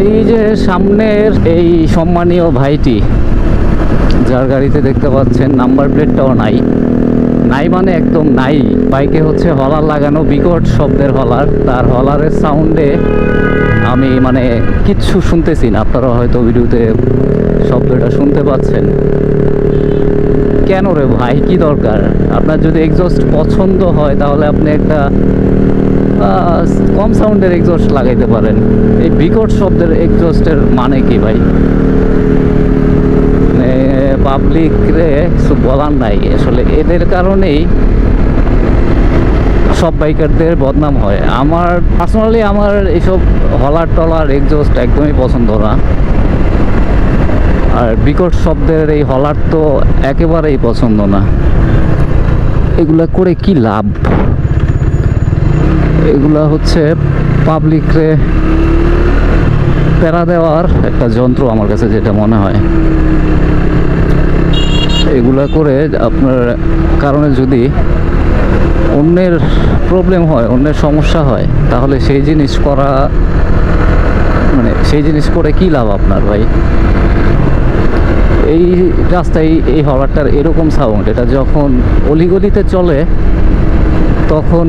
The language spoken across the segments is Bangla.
এই যে সামনের এই সম্মানীয় ভাইটি, যার গাড়িতে দেখতে পাচ্ছেন নাম্বার প্লেটটাও নাই, নাই মানে একদম নাই। বাইকে হচ্ছে হলার লাগানো, বিকট শব্দের হলার। তার হলারের সাউন্ডে আমি মানে কিচ্ছু শুনতেছি না। আপনারা হয়তো ভিডিওতে শব্দটা শুনতে পাচ্ছেন। কেন রে ভাই, কি দরকার? আপনার যদি এক্সস্ট পছন্দ হয় তাহলে আপনি একটা কম সাউন্ডের এক্সস্ট লাগাইতে পারেন। এই বিকট শব্দের এক্সস্টের মানে কি ভাই? পাবলিক রে কিছু বলার নাই আসলে। এদের কারণেই সব বাইকারদের বদনাম হয়। আমার পার্সোনালি আমার এইসব হলার টলার এক্সস্ট একদমই পছন্দ না। আর বিকট শব্দের এই হলার তো একেবারেই পছন্দ না। এগুলা করে কি লাভ? এগুলা হচ্ছে পাবলিকরে প্যারা দেওয়ার একটা যন্ত্র আমার কাছে যেটা মনে হয়। এগুলা করে আপনার কারণে যদি অন্যের প্রবলেম হয়, অন্যের সমস্যা হয়, তাহলে সেই জিনিস করা মানে সেই জিনিস করে কি লাভ আপনার ভাই? এই রাস্তায় এই হলারটার এরকম সাউন্ড, এটা যখন অলিগলিতে চলে তখন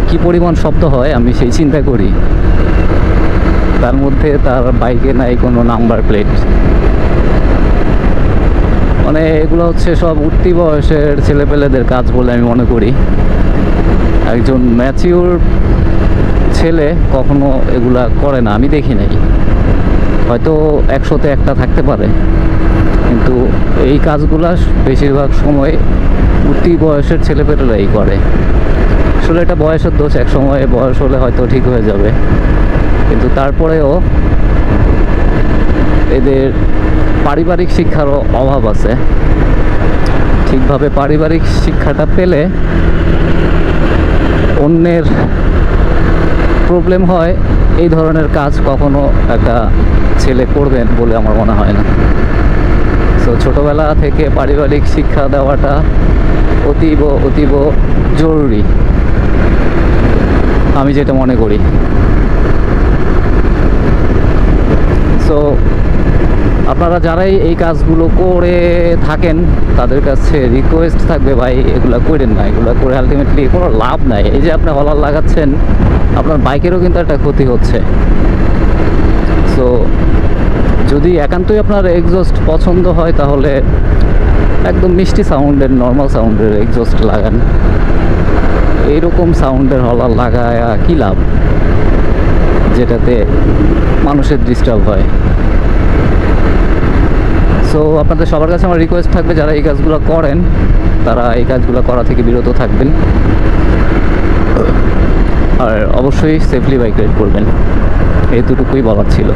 কি পরিমাণ শব্দ হয় আমি সেই চিন্তা করি। তার মধ্যে তার বাইকে নাই কোনো নাম্বার প্লেট। মানে এগুলো হচ্ছে সব উঠতি বয়সের ছেলেপেলেদের কাজ বলে আমি মনে করি। একজন ম্যাচিউর ছেলে কখনো এগুলা করে না, আমি দেখি নাই। হয়তো 100-তে একটা থাকতে পারে, কিন্তু এই কাজগুলা বেশিরভাগ সময় উঠতি বয়সের ছেলেপেলেরাই করে। আসলে এটা বয়সের দোষ। এক সময় বয়স হলে হয়তো ঠিক হয়ে যাবে, কিন্তু তারপরেও এদের পারিবারিক শিক্ষারও অভাব আছে। ঠিকভাবে পারিবারিক শিক্ষাটা পেলে অন্যের প্রবলেম হয় এই ধরনের কাজ কখনো একটা ছেলে করবেন বলে আমার মনে হয় না। সো ছোটোবেলা থেকে পারিবারিক শিক্ষা দেওয়াটা অতীব অতীব জরুরি, আমি যেটা মনে করি। সো আপনারা যারাই এই কাজগুলো করে থাকেন তাদের কাছে রিকোয়েস্ট থাকবে, ভাই এগুলো করেন না। এগুলো করে আলটিমেটলি কোনো লাভ নাই। এই যে আপনি হলার লাগাচ্ছেন, আপনার বাইকেরও কিন্তু একটা ক্ষতি হচ্ছে। সো যদি একান্তই আপনার এক্সস্ট পছন্দ হয় তাহলে একদম মিষ্টি সাউন্ডের, নর্মাল সাউন্ডের এক্সস্ট লাগান। এইরকম সাউন্ডের হলার লাগায় কী লাভ যেটাতে মানুষের ডিস্টার্ব হয়? সো আপনাদের সবার কাছে আমার রিকোয়েস্ট থাকবে, যারা এই কাজগুলো করেন তারা এই কাজগুলো করা থেকে বিরত থাকবেন। আর অবশ্যই সেফলি বাইক রাইড করবেন। এই দুটুকুই বলার ছিল।